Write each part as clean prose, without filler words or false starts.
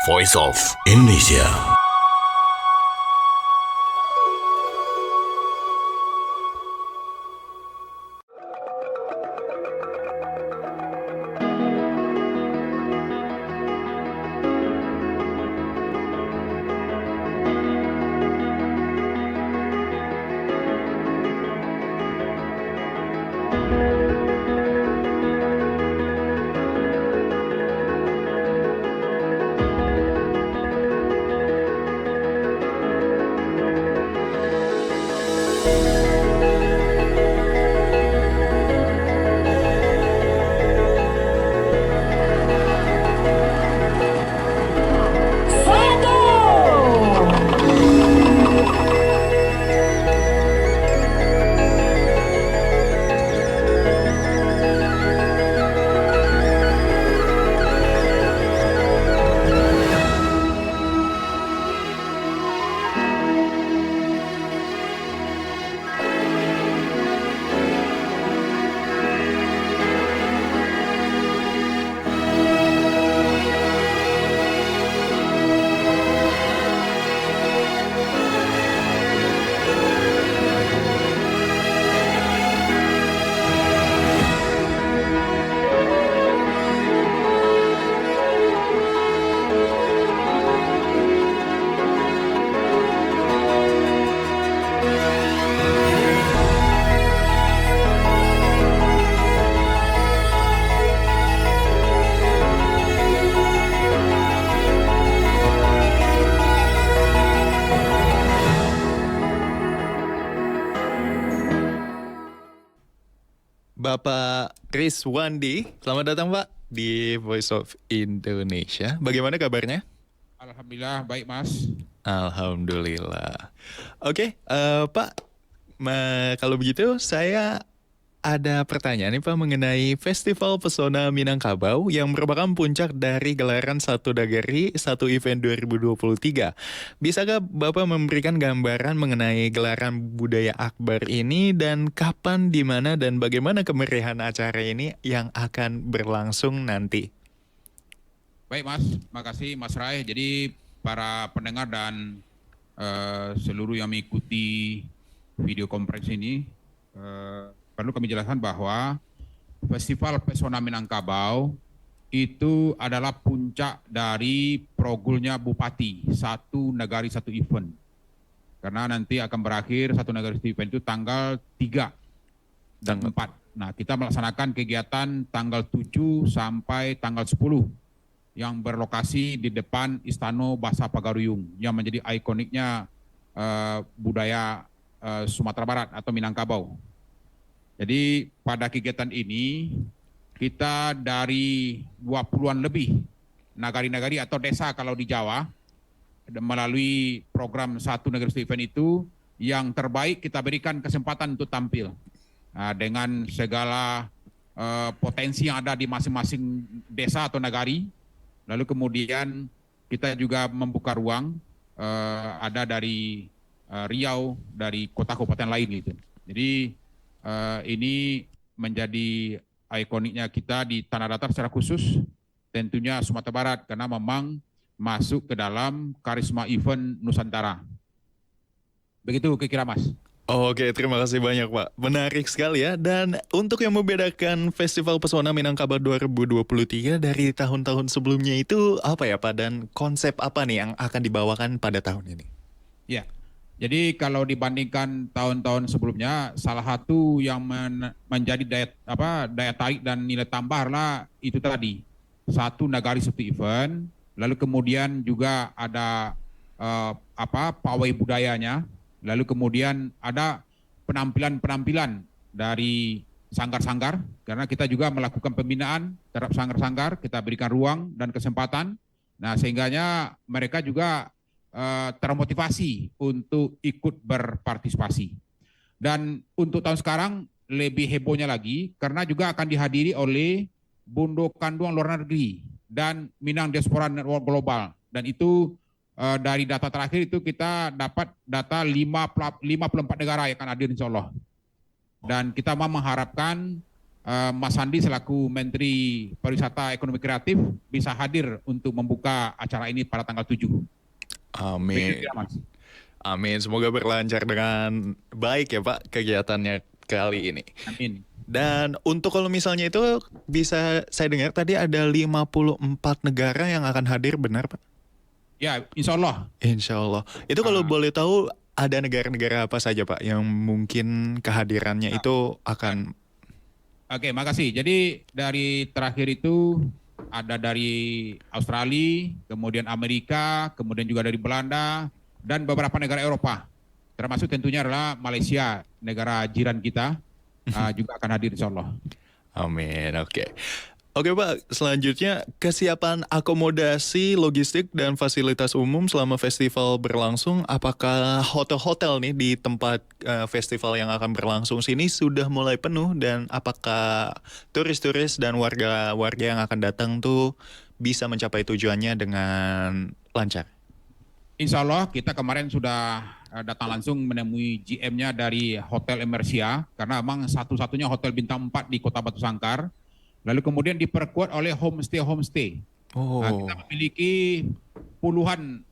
Voice of Indonesia. Bapak Rizwandi, selamat datang Pak di Voice of Indonesia. Bagaimana kabarnya? Alhamdulillah baik Mas. Alhamdulillah. Oke, Pak, kalau begitu saya ada pertanyaan nih Pak mengenai Festival Pesona Minangkabau yang merupakan puncak dari gelaran Satu Nagari Satu Event 2023. Bisakah Bapak memberikan gambaran mengenai gelaran budaya Akbar ini dan kapan, di mana, dan bagaimana kemeriahan acara ini yang akan berlangsung nanti? Baik Mas, makasih Mas Rai. Jadi para pendengar dan seluruh yang mengikuti video konferensi ini, perlu kami jelaskan bahwa Festival Pesona Minangkabau itu adalah puncak dari progulnya Bupati Satu Nagari Satu Event. Karena nanti akan berakhir Satu Nagari Satu Event itu tanggal 3 dan 4. Nah, kita melaksanakan kegiatan tanggal 7 sampai tanggal 10 yang berlokasi di depan Istana Bahasa Pagaruyung yang menjadi ikoniknya budaya Sumatera Barat atau Minangkabau. Jadi pada kegiatan ini kita dari 20-an lebih nagari-nagari atau desa kalau di Jawa melalui program Satu Nagari Satu Event itu yang terbaik kita berikan kesempatan untuk tampil dengan segala potensi yang ada di masing-masing desa atau nagari. Lalu kemudian kita juga membuka ruang ada dari Riau, dari kota-kabupaten lain gitu. Jadi ini menjadi ikoniknya kita di Tanah Datar secara khusus, tentunya Sumatera Barat, karena memang masuk ke dalam karisma event Nusantara. Begitu kira-kira Mas. Oke, terima kasih banyak Pak. Menarik sekali ya. Dan untuk yang membedakan Festival Pesona Minangkabau 2023 dari tahun-tahun sebelumnya itu apa ya Pak? Dan konsep apa nih yang akan dibawakan pada tahun ini? Ya, jadi kalau dibandingkan tahun-tahun sebelumnya, salah satu yang menjadi daya tarik dan nilai tambah adalah itu tadi, Satu Nagari Satu Event, lalu kemudian juga ada pawai budayanya, lalu kemudian ada penampilan-penampilan dari sanggar-sanggar, karena kita juga melakukan pembinaan terhadap sanggar-sanggar, kita berikan ruang dan kesempatan, nah sehingganya mereka juga termotivasi untuk ikut berpartisipasi. Dan untuk tahun sekarang lebih hebohnya lagi karena juga akan dihadiri oleh Bundo Kanduang luar negeri dan Minang Diaspora Network Global. Dan itu dari data terakhir itu kita dapat data 54 negara yang akan hadir insya Allah. Dan kita mengharapkan Mas Sandi selaku Menteri Pariwisata Ekonomi Kreatif bisa hadir untuk membuka acara ini pada tanggal 7. Amin. Begitu ya, Mas. Amin. Semoga berlancar dengan baik ya Pak kegiatannya kali ini. Amin. Dan untuk kalau misalnya itu bisa saya dengar tadi ada 54 negara yang akan hadir, benar Pak? Ya, insya Allah. Insya Allah. Itu kalau boleh tahu ada negara-negara apa saja Pak yang mungkin kehadirannya itu akan... Oke, makasih. Jadi dari terakhir itu ada dari Australia, kemudian Amerika, kemudian juga dari Belanda, dan beberapa negara Eropa. Termasuk tentunya adalah Malaysia, negara jiran kita, juga akan hadir insya Allah. Amin, oke. Oke Pak, selanjutnya kesiapan akomodasi, logistik, dan fasilitas umum selama festival berlangsung. Apakah hotel-hotel nih di tempat festival yang akan berlangsung sini sudah mulai penuh? Dan apakah turis-turis dan warga-warga yang akan datang tuh bisa mencapai tujuannya dengan lancar? Insya Allah kita kemarin sudah datang langsung menemui GM-nya dari Hotel Emersia, karena memang satu-satunya hotel bintang 4 di Kota Batu Sangkar. Lalu kemudian diperkuat oleh homestay. Oh. Kita memiliki puluhan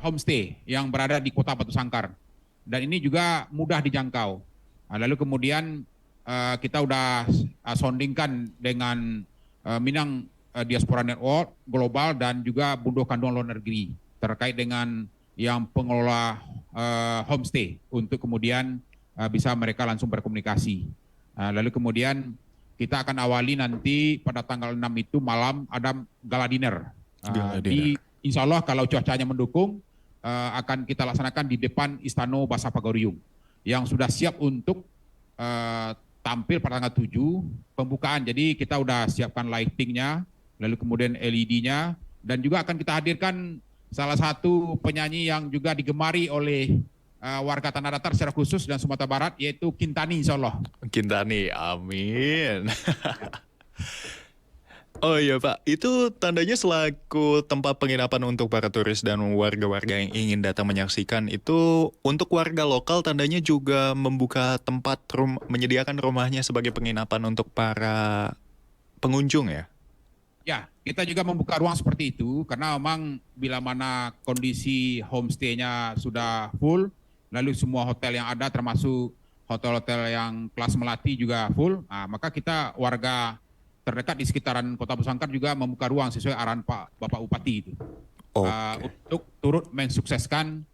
homestay yang berada di Kota Batu Sangkar. Dan ini juga mudah dijangkau. Lalu kemudian kita sudah sondingkan dengan Minang Diaspora Network Global dan juga Bundo Kandung Luar Negeri terkait dengan yang pengelola homestay untuk kemudian bisa mereka langsung berkomunikasi. Lalu kemudian kita akan awali nanti pada tanggal 6 itu malam ada gala dinner. Insya Allah kalau cuacanya mendukung akan kita laksanakan di depan Istana Basa Pagoriung yang sudah siap untuk tampil pada tanggal 7 pembukaan. Jadi kita sudah siapkan lightingnya, lalu kemudian LED-nya, dan juga akan kita hadirkan salah satu penyanyi yang juga digemari oleh warga Tanah Datar secara khusus dan Sumatera Barat, yaitu Kintani insya Allah. Kintani, amin. Oh iya Pak, itu tandanya selaku tempat penginapan untuk para turis dan warga-warga yang ingin datang menyaksikan itu untuk warga lokal tandanya juga membuka tempat menyediakan rumahnya sebagai penginapan untuk para pengunjung ya? Ya, kita juga membuka ruang seperti itu karena memang bila mana kondisi homestay-nya sudah full, lalu semua hotel yang ada termasuk hotel-hotel yang kelas melati juga full, maka kita warga terdekat di sekitaran Kota Batu Sangkar juga membuka ruang sesuai arahan Bapak Bupati itu. Untuk turut mensukseskan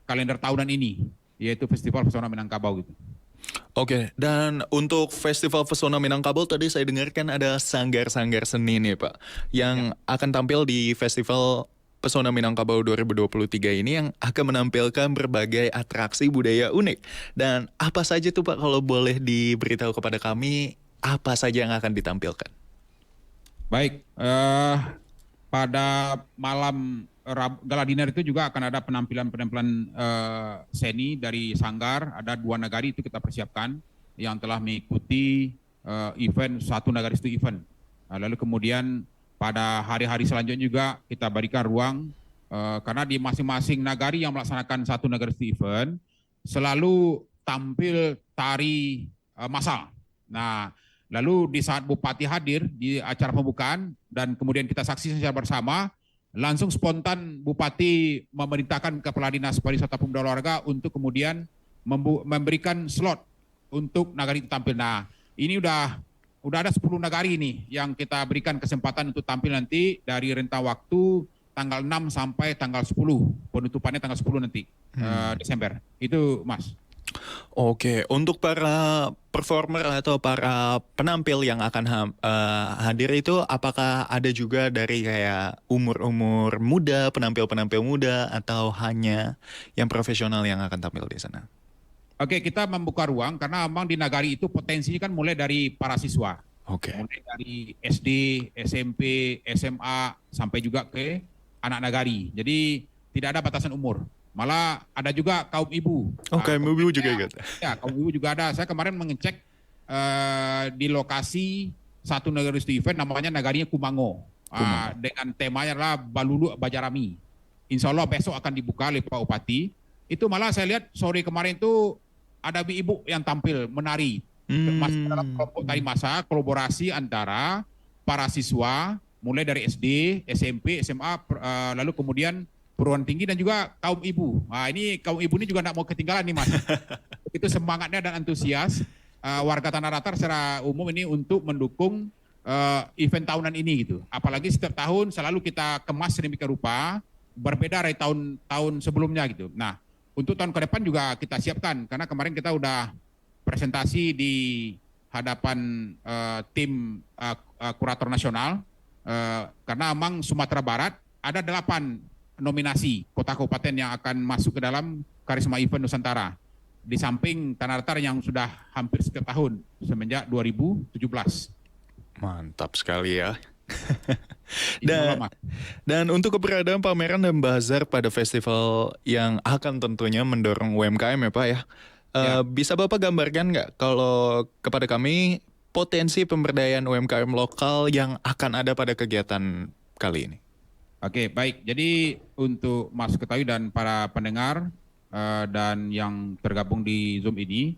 kalender tahunan ini, yaitu Festival Pesona Minangkabau gitu. Oke, dan untuk Festival Pesona Minangkabau tadi saya dengarkan ada sanggar-sanggar seni nih Pak, yang akan tampil di Festival Pesona Minangkabau 2023 ini yang akan menampilkan berbagai atraksi budaya unik. Dan apa saja tuh Pak kalau boleh diberitahu kepada kami, apa saja yang akan ditampilkan? Baik, pada malam gala dinner itu juga akan ada penampilan seni dari Sanggar, ada 2 nagari itu kita persiapkan yang telah mengikuti event satu nagari itu event. Lalu kemudian pada hari-hari selanjutnya juga kita berikan ruang karena di masing-masing nagari yang melaksanakan satu nagari itu event selalu tampil tari massal. Nah, lalu di saat Bupati hadir di acara pembukaan dan kemudian kita saksikan secara bersama, langsung spontan Bupati memerintahkan Kepala Dinas Pariwisata Pemuda Olahraga untuk kemudian memberikan slot untuk nagari itu tampil. Nah, ini udah ada 10 nagari nih yang kita berikan kesempatan untuk tampil nanti dari rentang waktu tanggal 6 sampai tanggal 10. Penutupannya tanggal 10 nanti Desember. Itu Mas. Oke, untuk para performer atau para penampil yang akan hadir itu apakah ada juga dari kayak umur-umur muda, penampil-penampil muda atau hanya yang profesional yang akan tampil di sana? Oke, kita membuka ruang karena memang di nagari itu potensinya kan mulai dari para siswa. Oke. Mulai dari SD, SMP, SMA sampai juga ke anak nagari. Jadi tidak ada batasan umur. Malah ada juga kaum ibu. Kaum ibu juga ikut. Ya, kaum ibu juga ada. Saya kemarin mengecek di lokasi satu nagari event namanya nagarinya Kumango. Dengan temanya adalah Balulu Bajarami. Insya Allah besok akan dibuka oleh Pak Bupati. Itu malah saya lihat sore kemarin itu ada ibu yang tampil menari Masuk dalam kelompok tadi masa kolaborasi antara para siswa mulai dari SD, SMP, SMA, lalu kemudian perguruan tinggi dan juga kaum ibu. Nah, ini kaum ibu ini juga tidak mau ketinggalan nih Mas. Itu semangatnya dan antusias warga Tanah Datar secara umum ini untuk mendukung event tahunan ini gitu. Apalagi setiap tahun selalu kita kemas sedemikian rupa, berbeda dari tahun sebelumnya gitu. Nah, untuk tahun ke depan juga kita siapkan karena kemarin kita udah presentasi di hadapan tim kurator nasional karena memang Sumatera Barat ada 8 nominasi kota kabupaten yang akan masuk ke dalam Karisma Event Nusantara. Di samping Tanah Datar yang sudah hampir setiap tahun semenjak 2017. Mantap sekali ya. Insya Allah, Mas. Dan untuk keberadaan pameran dan bazar pada festival yang akan tentunya mendorong UMKM ya Pak ya. Ya. Bisa Bapak gambarkan nggak kalau kepada kami potensi pemberdayaan UMKM lokal yang akan ada pada kegiatan kali ini? Oke, baik. Jadi untuk Mas ketahui dan para pendengar dan yang tergabung di Zoom ini,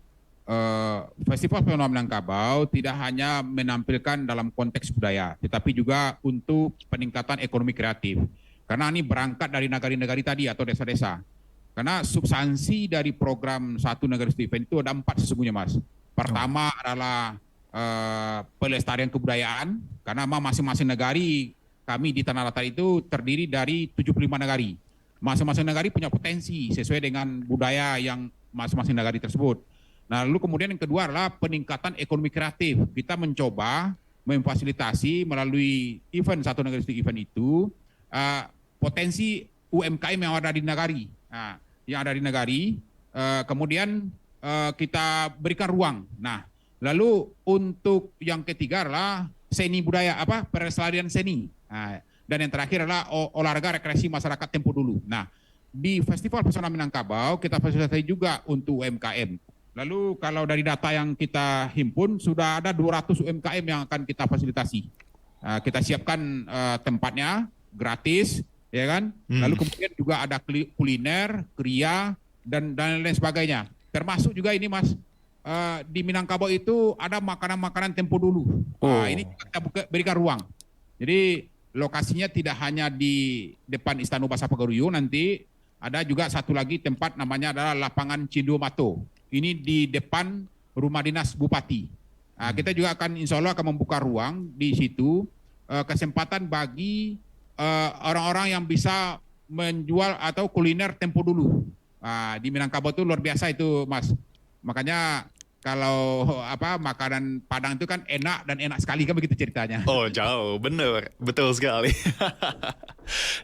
Festival Pesona Minangkabau tidak hanya menampilkan dalam konteks budaya, tetapi juga untuk peningkatan ekonomi kreatif. Karena ini berangkat dari nagari-nagari tadi atau desa-desa. Karena substansi dari program Satu Negara Satu Event itu ada 4 sesungguhnya, Mas. Pertama adalah pelestarian kebudayaan, karena masing-masing negari kami di Tanah Datar itu terdiri dari 75 negari. Masing-masing negari punya potensi sesuai dengan budaya yang masing-masing negari tersebut. Nah, lalu kemudian yang kedua adalah peningkatan ekonomi kreatif. Kita mencoba memfasilitasi melalui event Satu Negara Satu Event itu potensi UMKM yang ada di negari. Nah, yang ada di negari, kemudian kita berikan ruang. Nah, lalu untuk yang ketiga adalah seni budaya, pelestarian seni. Nah, dan yang terakhir adalah olahraga rekreasi masyarakat tempo dulu. Nah, di Festival Pesona Minangkabau kita fasilitasi juga untuk UMKM. Lalu kalau dari data yang kita himpun sudah ada 200 UMKM yang akan kita fasilitasi. Kita siapkan tempatnya gratis, ya kan? Lalu kemudian juga ada kuliner, kria dan lain sebagainya. Termasuk juga ini Mas, di Minangkabau itu ada makanan-makanan tempo dulu. Ini kita berikan ruang. Jadi lokasinya tidak hanya di depan Istana Bahasa Pagaruyo, nanti ada juga satu lagi tempat namanya adalah Lapangan Cindo Mato. Ini di depan Rumah Dinas Bupati. Kita juga akan insya Allah akan membuka ruang di situ kesempatan bagi orang-orang yang bisa menjual atau kuliner tempo dulu. Di Minangkabau itu luar biasa itu Mas. Makanya kalau makanan Padang itu kan enak dan enak sekali kan begitu ceritanya. Oh jauh, bener, betul sekali.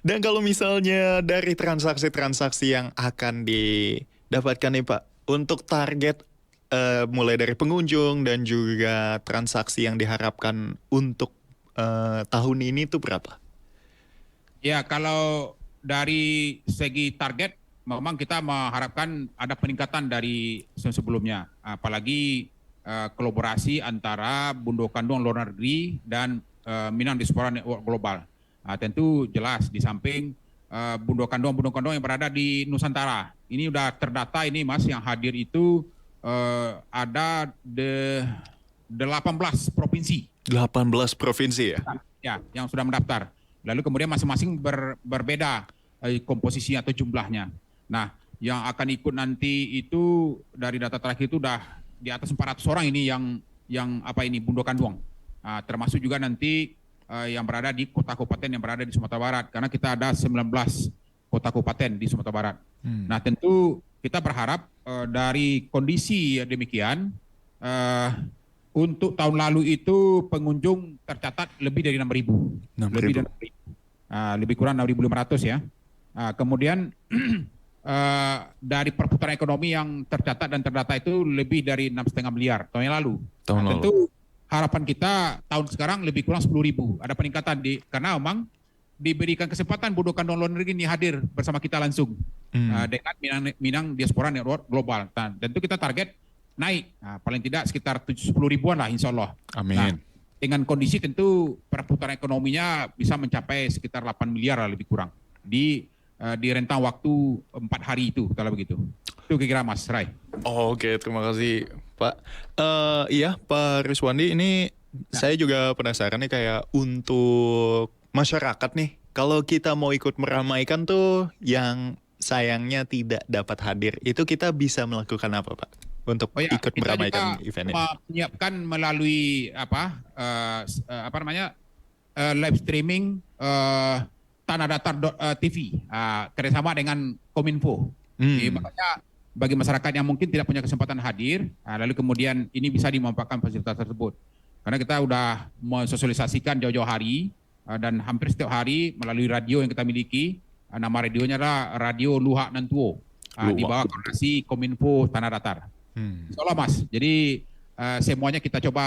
Dan kalau misalnya dari transaksi-transaksi yang akan didapatkan nih Pak, untuk target mulai dari pengunjung dan juga transaksi yang diharapkan untuk tahun ini itu berapa? Ya kalau dari segi target, memang kita mengharapkan ada peningkatan dari sebelumnya, apalagi kolaborasi antara Bundo Kandung luar negeri dan Minang Diaspora Network Global. Tentu jelas di samping Bundo Kandung yang berada di Nusantara. Ini udah terdata ini Mas, yang hadir itu ada 18 provinsi. 18 provinsi ya? Ya, yang sudah mendaftar. Lalu kemudian masing-masing berbeda komposisinya atau jumlahnya. Nah, yang akan ikut nanti itu dari data terakhir itu udah di atas 400 orang ini yang Bundo Kandung. Termasuk juga nanti yang berada di kota kabupaten yang berada di Sumatera Barat, karena kita ada 19 kota kabupaten di Sumatera Barat. Nah, tentu kita berharap dari kondisi demikian untuk tahun lalu itu pengunjung tercatat lebih dari 6.000. Lebih kurang 6.500 ya. Kemudian dari perputaran ekonomi yang tercatat dan terdata itu lebih dari 6,5 miliar tahun yang lalu. Tentu harapan kita tahun sekarang lebih kurang 10.000. Ada peningkatan karena memang diberikan kesempatan Bundo Kandung luar negeri ini hadir bersama kita langsung dengan Minang Diaspora Network Global. Tentu kita target naik, paling tidak sekitar 10 ribuan lah insya Allah. Amin. Dengan kondisi tentu perputaran ekonominya bisa mencapai sekitar 8 miliar lah lebih kurang di rentang waktu 4 hari itu, kalau begitu. Itu kira-kira Mas Rai. Oke, terima kasih Pak. Iya, Pak Riswandi, ini saya juga penasaran nih kayak untuk masyarakat nih, kalau kita mau ikut meramaikan tuh yang sayangnya tidak dapat hadir, itu kita bisa melakukan apa, Pak? Untuk Oh ya, ikut kita meramaikan juga event ini. menyiapkan melalui apa namanya live streaming tanahdatar.tv kerjasama dengan Kominfo. Jadi makanya bagi masyarakat yang mungkin tidak punya kesempatan hadir, lalu kemudian ini bisa dimanfaatkan fasilitas tersebut. Karena kita udah mensosialisasikan jauh-jauh hari dan hampir setiap hari melalui radio yang kita miliki. Nama radionya adalah Radio Luhak Nantuo di bawah koordinasi Kominfo Tanah Datar. Insya Allah Mas. Jadi semuanya kita coba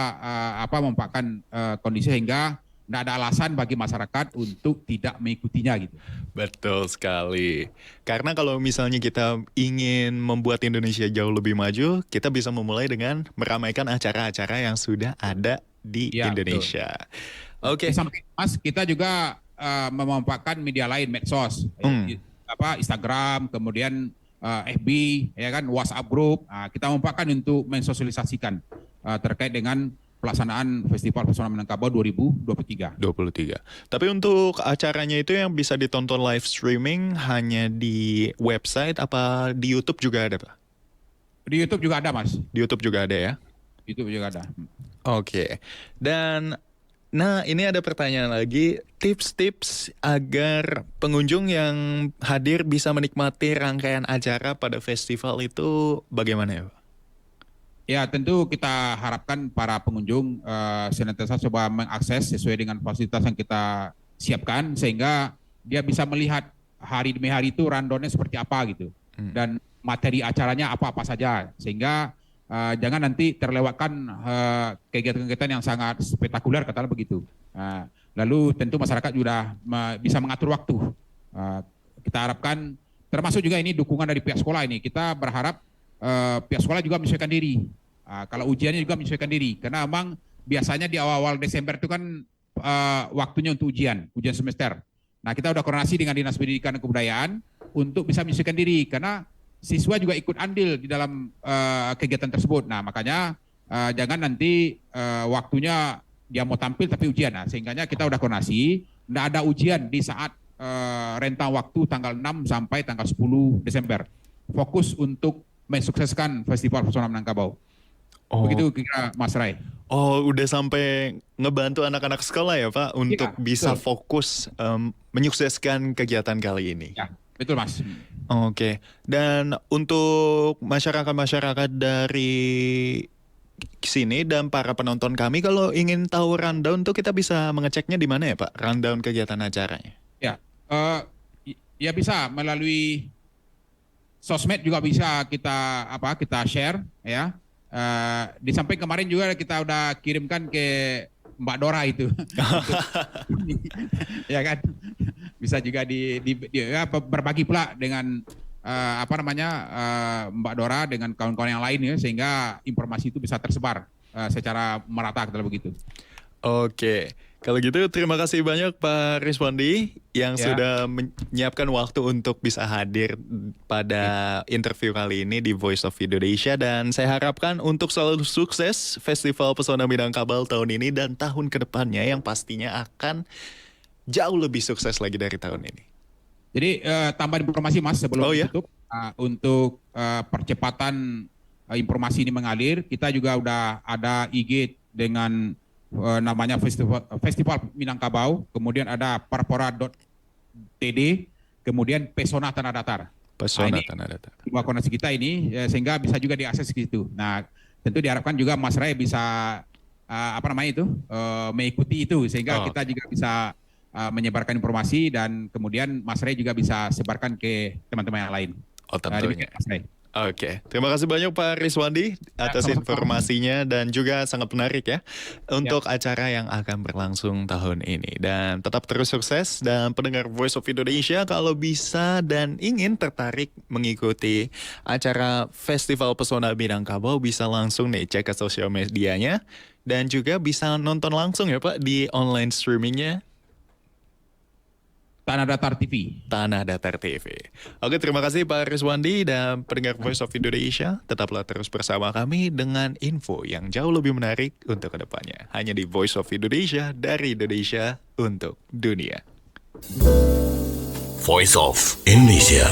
memanfaatkan kondisi sehingga tidak ada alasan bagi masyarakat untuk tidak mengikutinya gitu. Betul sekali. Karena kalau misalnya kita ingin membuat Indonesia jauh lebih maju, kita bisa memulai dengan meramaikan acara-acara yang sudah ada di Ya, Indonesia. Oke. Di samping Mas, kita juga memanfaatkan media lain, medsos, Instagram, kemudian FB, ya kan, WhatsApp group. Kita memanfaatkan untuk mensosialisasikan terkait dengan pelaksanaan Festival Pesona Minangkabau 2023. 23. Tapi untuk acaranya itu yang bisa ditonton live streaming hanya di website apa di YouTube juga ada, Pak? Di YouTube juga ada, Mas. Di YouTube juga ada ya? YouTube juga ada. Oke. Dan nah, ini ada pertanyaan lagi, tips-tips agar pengunjung yang hadir bisa menikmati rangkaian acara pada festival itu bagaimana ya, Pak? Ya, tentu kita harapkan para pengunjung senantiasa coba mengakses sesuai dengan fasilitas yang kita siapkan sehingga dia bisa melihat hari demi hari itu rundown-nya seperti apa gitu. Dan materi acaranya apa-apa saja sehingga jangan nanti terlewatkan kegiatan-kegiatan yang sangat spektakuler katakanlah begitu. Lalu tentu masyarakat juga bisa mengatur waktu. Kita harapkan termasuk juga ini dukungan dari pihak sekolah ini. Kita berharap pihak sekolah juga menyesuaikan diri. Kalau ujiannya juga menyesuaikan diri. Karena memang biasanya di awal-awal Desember itu kan waktunya untuk ujian semester. Nah, kita udah koordinasi dengan Dinas Pendidikan dan Kebudayaan untuk bisa menyesuaikan diri. Karena siswa juga ikut andil di dalam kegiatan tersebut. Nah, makanya jangan nanti waktunya dia mau tampil tapi ujian. Nah, sehingganya kita udah koordinasi. Nggak ada ujian di saat rentang waktu tanggal 6 sampai tanggal 10 Desember. Fokus untuk mensukseskan Festival Pesona Minangkabau. Begitu kira Mas Rai. Oh, udah sampai ngebantu anak-anak sekolah ya, Pak, untuk bisa fokus menyukseskan kegiatan kali ini. Ya, betul Mas. Oke. Dan untuk masyarakat-masyarakat dari sini dan para penonton kami, kalau ingin tahu rundown tuh kita bisa mengeceknya di mana ya, Pak? Rundown kegiatan acaranya. Ya, ya bisa melalui sosmed juga bisa kita share ya. Di samping kemarin juga kita udah kirimkan ke Mbak Dora itu. Ya kan? Bisa juga berbagi pula dengan Mbak Dora dengan kawan-kawan yang lain ya sehingga informasi itu bisa tersebar secara merata kalau begitu. Oke. Kalau gitu terima kasih banyak Pak Riswandi yang sudah menyiapkan waktu untuk bisa hadir pada interview kali ini di Voice of Indonesia, dan saya harapkan untuk selalu sukses Festival Pesona Minangkabau tahun ini dan tahun kedepannya yang pastinya akan jauh lebih sukses lagi dari tahun ini. Jadi tambahan informasi Mas sebelum tutup untuk percepatan informasi ini mengalir, kita juga udah ada IG dengan namanya Festival Minangkabau, kemudian ada parpora.td, kemudian Pesona Tanah Datar. Pesona Tanah Datar. Dua koneksi kita ini sehingga bisa juga diakses ke situ. Nah, tentu diharapkan juga Mas Ray bisa mengikuti itu sehingga kita juga bisa menyebarkan informasi dan kemudian Mas Ray juga bisa sebarkan ke teman-teman yang lain. Oh, tentunya. Mas Ray. Oke, terima kasih banyak Pak Riswandi atas informasinya dan juga sangat menarik ya untuk acara yang akan berlangsung tahun ini. Dan tetap terus sukses, dan pendengar Voice of Indonesia kalau bisa dan ingin tertarik mengikuti acara Festival Pesona Minangkabau bisa langsung nih cek ke sosial medianya dan juga bisa nonton langsung ya Pak di online streamingnya. Tanah Datar TV. Tanah Datar TV. Oke, terima kasih Pak Rizwandi dan pendengar Voice of Indonesia. Tetaplah terus bersama kami dengan info yang jauh lebih menarik untuk kedepannya. Hanya di Voice of Indonesia, dari Indonesia untuk dunia. Voice of Indonesia.